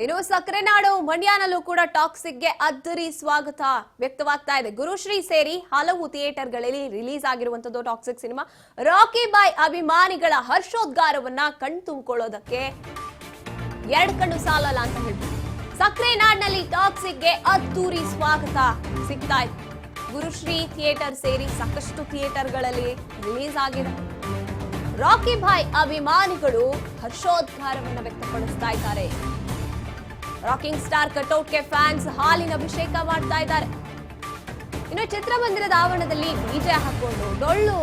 ಇನ್ನು ಸಕ್ಕರೆನಾಡು ಮಂಡ್ಯನಲ್ಲೂ ಕೂಡ ಟಾಕ್ಸಿಕ್ಗೆ ಅದ್ದರಿ ಸ್ವಾಗತ ವ್ಯಕ್ತವಾಗ್ತಾ ಇದೆ. ಗುರುಶ್ರೀ ಸೇರಿ ಹಲವು ಥಿಯೇಟರ್ಗಳಲ್ಲಿ ರಿಲೀಸ್ ಆಗಿರುವಂತದ್ದು ಟಾಕ್ಸಿಕ್ ಸಿನಿಮಾ. ರಾಕಿ ಬಾಯ್ ಅಭಿಮಾನಿಗಳ ಹರ್ಷೋದ್ಗಾರವನ್ನ ಕಣ್ತುಂಬಿಕೊಳ್ಳೋದಕ್ಕೆ ಎರಡು ಕಣ್ಣು ಸಾಲಲ್ಲ ಅಂತ ಹೇಳ್ತಾರೆ. ಸಕ್ಕರೆನಾಡಿನಲ್ಲಿ ಟಾಕ್ಸಿಕ್ಗೆ ಅದ್ದೂರಿ ಸ್ವಾಗತ ಸಿಗ್ತಾ ಇದೆ. ಗುರುಶ್ರೀ ಥಿಯೇಟರ್ ಸೇರಿ ಸಾಕಷ್ಟು ಥಿಯೇಟರ್ಗಳಲ್ಲಿ ರಿಲೀಸ್ ಆಗಿದೆ. ರಾಕಿ ಬಾಯ್ ಅಭಿಮಾನಿಗಳು ಹರ್ಷೋದ್ಗಾರವನ್ನ ವ್ಯಕ್ತಪಡಿಸ್ತಾ ಇದ್ದಾರೆ. ರಾಕಿಂಗ್ ಸ್ಟಾರ್ ಕಟೌಟ್ಗೆ ಫ್ಯಾನ್ಸ್ ಹಾಲಿನ ಅಭಿಷೇಕ ಮಾಡ್ತಾ ಇದ್ದಾರೆ. ಇನ್ನು ಚಿತ್ರಮಂದಿರದ ಆವರಣದಲ್ಲಿ ಡಿಜೆ ಹಾಕೊಂಡು ಡೊಳ್ಳು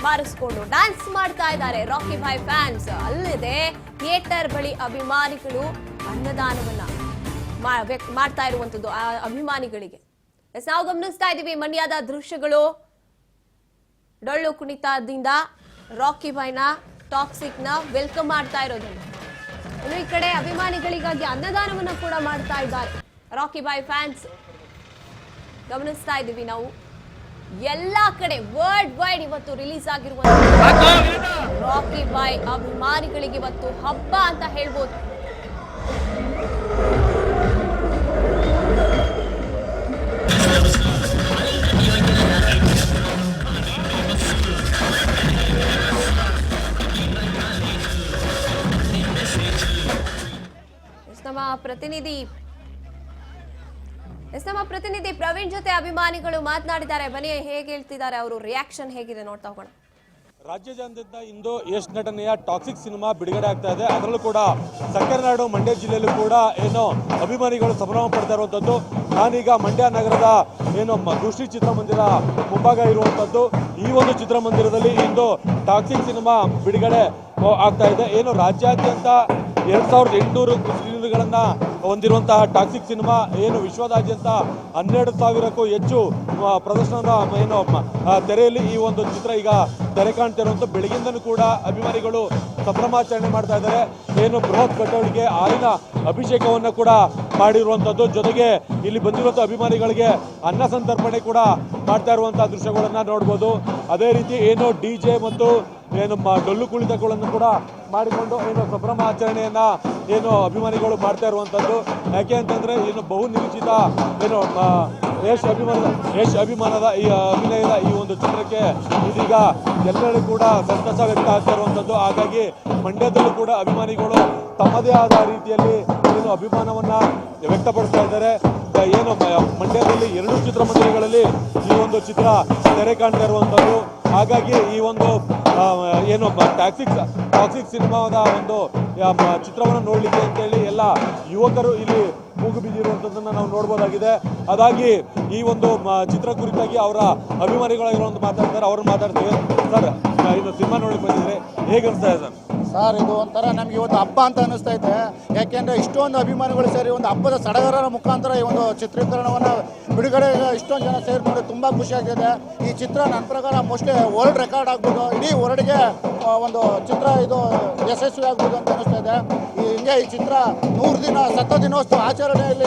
ಬಾರಿಸಿಕೊಂಡು ಡ್ಯಾನ್ಸ್ ಮಾಡ್ತಾ ಇದ್ದಾರೆ ರಾಕಿ ಬಾಯ್ ಫ್ಯಾನ್ಸ್. ಅಲ್ಲದೆ ಥಿಯೇಟರ್ ಬಳಿ ಅಭಿಮಾನಿಗಳು ಅನ್ನದಾನವನ್ನ ಮಾಡ್ತಾ ಇರುವಂತದ್ದು ಆ ಅಭಿಮಾನಿಗಳಿಗೆ ನಾವು ಗಮನಿಸ್ತಾ ಇದೀವಿ. ಮಂಡ್ಯದ ದೃಶ್ಯಗಳು, ಡೊಳ್ಳು ಕುಣಿತದಿಂದ ರಾಕಿ ಬಾಯ್ನ ಟಾಕ್ಸಿಕ್ ನ ವೆಲ್ಕಮ್ ಮಾಡ್ತಾ ಇರೋದನ್ನ. ಇನ್ನು ಈ ಕಡೆ ಅಭಿಮಾನಿಗಳಿಗಾಗಿ ಅನ್ನದಾನವನ್ನ ಕೂಡ ಮಾಡ್ತಾ ಇದ್ದಾರೆ ರಾಕಿ ಬಾಯ್ ಫ್ಯಾನ್ಸ್. ಗಮನಿಸ್ತಾ ಇದ್ದೀವಿ ನಾವು ಎಲ್ಲಾ ಕಡೆ ವರ್ಲ್ಡ್ ವೈಡ್ ಇವತ್ತು ರಿಲೀಸ್ ಆಗಿರುವಂತಹ ರಾಕಿ ಬಾಯ್ ಅಭಿಮಾನಿಗಳಿಗೆ ಇವತ್ತು ಹಬ್ಬ ಅಂತ ಹೇಳ್ಬೋದು. ನಮ್ಮ ಪ್ರತಿನಿಧಿ ಪ್ರವೀಣ್ ಜೊತೆ ಅಭಿಮಾನಿಗಳು ಮಾತನಾಡಿದ್ದಾರೆ. ಬನ್ನಿ, ಹೇಗೆ ಹೇಳ್ತಿದ್ದಾರೆ, ಅವರು ರಿಯಾಕ್ಷನ್ ಹೇಗಿದೆ ನೋಡ್ತಾ ಹೋಗೋಣ. ರಾಜ್ಯಾದ್ಯಂತ ಇಂದು ಯಶ್ ನಟನೆಯ ಟಾಕ್ಸಿಕ್ ಸಿನಿಮಾ ಬಿಡುಗಡೆ ಆಗ್ತಾ ಇದೆ. ಅದರಲ್ಲೂ ಕೂಡ ಸಕ್ಕರೆನಾಡು ಮಂಡ್ಯ ಜಿಲ್ಲೆಯಲ್ಲೂ ಕೂಡ ಏನು ಅಭಿಮಾನಿಗಳು ಸಂಭ್ರಮ ಪಡ್ತಾ ಇರುವಂಥದ್ದು. ನಾನೀಗ ಮಂಡ್ಯ ನಗರದ ಏನು ಗುರುಶ್ರೀ ಚಿತ್ರಮಂದಿರ ಮುಂಭಾಗ ಇರುವಂಥದ್ದು. ಈ ಒಂದು ಚಿತ್ರಮಂದಿರದಲ್ಲಿ ಇಂದು ಟಾಕ್ಸಿಕ್ ಸಿನಿಮಾ ಬಿಡುಗಡೆ ಆಗ್ತಾ ಇದೆ. ಏನು ರಾಜ್ಯಾದ್ಯಂತ 2800 ಸ್ಕ್ರೀನ್ಗಳನ್ನ ಹೊಂದಿರುವಂತಹ ಟಾಕ್ಸಿಕ್ ಸಿನಿಮಾ ಏನು ವಿಶ್ವದಾದ್ಯಂತ 12,000ಕ್ಕೂ ಹೆಚ್ಚು ಪ್ರದರ್ಶನದ ಏನು ತೆರೆಯಲ್ಲಿ ಈ ಒಂದು ಚಿತ್ರ ಈಗ ತೆರೆ ಕಾಣ್ತಿರುವಂಥ. ಬೆಳಗಿಂದನೂ ಕೂಡ ಅಭಿಮಾನಿಗಳು ಸಂಭ್ರಮಾಚರಣೆ ಮಾಡ್ತಾ ಇದ್ದಾರೆ. ಏನು ಬೃಹತ್ ಕಟೌಟ್ಗೆ ಹಾಲಿನ ಅಭಿಷೇಕವನ್ನು ಕೂಡ ಮಾಡಿರುವಂಥದ್ದು. ಜೊತೆಗೆ ಇಲ್ಲಿ ಬಂದಿರುವಂಥ ಅಭಿಮಾನಿಗಳಿಗೆ ಅನ್ನ ಸಂತರ್ಪಣೆ ಕೂಡ ಮಾಡ್ತಾ ಇರುವಂತಹ ದೃಶ್ಯಗಳನ್ನ ನೋಡ್ಬೋದು. ಅದೇ ರೀತಿ ಏನು DJ ಮತ್ತು ಏನು ಡೊಳ್ಳು ಕುಣಿತಗಳನ್ನು ಕೂಡ ಮಾಡಿಕೊಂಡು ಏನು ಸಂಭ್ರಮಾಚರಣೆಯನ್ನ ಏನು ಅಭಿಮಾನಿಗಳು ಮಾಡ್ತಾ ಇರುವಂಥದ್ದು. ಯಾಕೆ ಅಂತಂದ್ರೆ ಏನು ಬಹು ನಿರೀಕ್ಷಿತ ಏನು ಯಶ್ ಅಭಿಮಾನದ ಈ ಅಭಿನಯದ ಈ ಒಂದು ಚಿತ್ರಕ್ಕೆ ಇದೀಗ ಎಲ್ಲರೂ ಕೂಡ ಸಂತಸ ವ್ಯಕ್ತ ಆಗ್ತಾ ಇರುವಂಥದ್ದು. ಹಾಗಾಗಿ ಮಂಡ್ಯದಲ್ಲೂ ಕೂಡ ಅಭಿಮಾನಿಗಳು ತಮ್ಮದೇ ಆದ ರೀತಿಯಲ್ಲಿ ಏನು ಅಭಿಮಾನವನ್ನ ವ್ಯಕ್ತಪಡಿಸ್ತಾ ಇದ್ದಾರೆ. ಏನು ಮಂಡ್ಯದಲ್ಲಿ 2 ಚಿತ್ರಮಂದಿರಗಳಲ್ಲಿ ಈ ಒಂದು ಚಿತ್ರ ತೆರೆ ಕಾಣ್ತಾ ಇರುವಂಥದ್ದು. ಹಾಗಾಗಿ ಈ ಒಂದು ಏನು ಟಾಕ್ಸಿಕ್ ಸಿನಿಮಾದ ಒಂದು ಚಿತ್ರವನ್ನು ನೋಡಲಿಕ್ಕೆ ಅಂತೇಳಿ ಎಲ್ಲ ಯುವಕರು ಇಲ್ಲಿ ಮೂಗು ಬಿದ್ದಿರುವಂಥದ್ದನ್ನು ನಾವು ನೋಡ್ಬೋದಾಗಿದೆ. ಅದಾಗಿ ಈ ಒಂದು ಚಿತ್ರ ಕುರಿತಾಗಿ ಅವರ ಅಭಿಮಾನಿಗಳಾಗಿರುವಂಥ ಮಾತಾಡ್ತಾರೆ. ಅವ್ರನ್ನ ಮಾತಾಡ್ತೇವೆ. ಸರ್, ಇದು ಸಿನಿಮಾ ನೋಡಿ ಬಂದಿದ್ರೆ ಹೇಗೆ ಅನಿಸ್ತಾ ಇದೆ ಸರ್? ಇದು ಒಂಥರ ನಮಗೆ ಇವತ್ತು ಹಬ್ಬ ಅಂತ ಅನಿಸ್ತಾ ಇದೆ. ಯಾಕೆಂದರೆ ಇಷ್ಟೊಂದು ಅಭಿಮಾನಿಗಳು ಸೇರಿ ಒಂದು ಹಬ್ಬದ ಸಡಗರರ ಮುಖಾಂತರ ಈ ಒಂದು ಚಿತ್ರೀಕರಣವನ್ನು ಬಿಡುಗಡೆಗೆ ಇಷ್ಟೊಂದು ಜನ ಸೇರಿಕೊಂಡು ತುಂಬ ಖುಷಿಯಾಗಿದೆ. ಈ ಚಿತ್ರ ನನ್ನ ಪ್ರಕಾರ ಮೋಸ್ಟ್ಲಿ ವರ್ಲ್ಡ್ ರೆಕಾರ್ಡ್ ಆಗ್ಬೋದು, ಇಡೀ ವರ್ಲ್ಡ್ಗೆ ಒಂದು ಚಿತ್ರ ಇದು ಯಶಸ್ವಿ ಆಗ್ಬೋದು ಅಂತ ಅನಿಸ್ತಾ ಇದೆ. ಹಿಂಗೆ ಈ ಚಿತ್ರ 100 ದಿನ ದಿನೋತ್ಸವ ಆಚರಣೆಯಲ್ಲಿ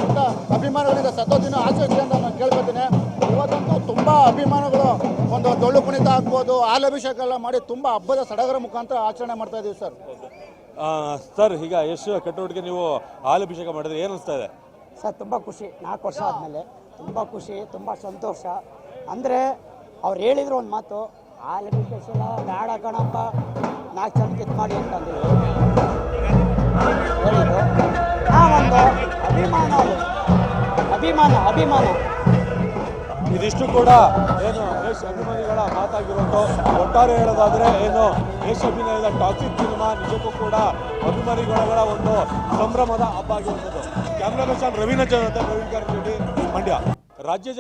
ಅಭಿಮಾನಿಗಳಿಂದ ದಿನ ಆಚರಿಸಿ ಅಂತ ನಾನು ಕೇಳ್ಕೊತೀನಿ. ಇವತ್ತಂತೂ ತುಂಬ ಅಭಿಮಾನಿಗಳು ಒಂದು ಡೊಳ್ಳು ಕುಣಿತ ಆಗ್ಬೋದು, ಹಾಲಭಿಷೇಕ ಎಲ್ಲ ಮಾಡಿ ತುಂಬ ಹಬ್ಬದ ಸಡಗರ ಮುಖಾಂತರ ಆಚರಣೆ ಮಾಡ್ತಾ ಇದ್ದೀವಿ ಸರ್. ಸರ್, ಈಗ ಯಶ್ ಕಟೌಟ್ಗೆ ನೀವು ಹಾಲಭಿಷೇಕ ಮಾಡಿದ್ರೆ ಏನು ಅನಿಸ್ತಾ ಇದೆ ಸರ್? ತುಂಬ ಖುಷಿ. 4 ವರ್ಷ ಆದಮೇಲೆ ತುಂಬ ಖುಷಿ, ತುಂಬ ಸಂತೋಷ. ಅಂದರೆ ಅವ್ರು ಹೇಳಿದ್ರು ಒಂದು ಮಾತು, ಹಾಲಭಿಷೇಕ ಬೇಡ ಕಣಪ್ಪ, 4 ಜನ ಕಿತ್ ಮಾಡಿ ಅಂತಂದು ಹೇಳಿದ್ರು. ಒಂದು ಅಭಿಮಾನ ಇದಿಷ್ಟು ಕೂಡ ಏನು ಯಶ್ ಅಭಿಮಾನಿಗಳ ಮಾತಾಗಿರುವಂಥ. ಒಟ್ಟಾರೆ ಹೇಳೋದಾದ್ರೆ ಏನು ಯಶ್ ಅಭಿನಯದ ಟಾಕ್ಸಿಕ್ ಸಿನಿಮಾ ನಿಜಕ್ಕೂ ಕೂಡ ಅಭಿಮಾನಿಗಳ ಒಂದು ಸಂಭ್ರಮದ ಹಬ್ಬ ಆಗಿರುವಂಥದ್ದು. ಕ್ಯಾಮ್ರಾ ಪರ್ಸನ್ ರವೀನಾ ಜೊತೆ ಪ್ರವೀಣ್ ರೆಡ್ಡಿ, ಮಂಡ್ಯ. ರಾಜ್ಯ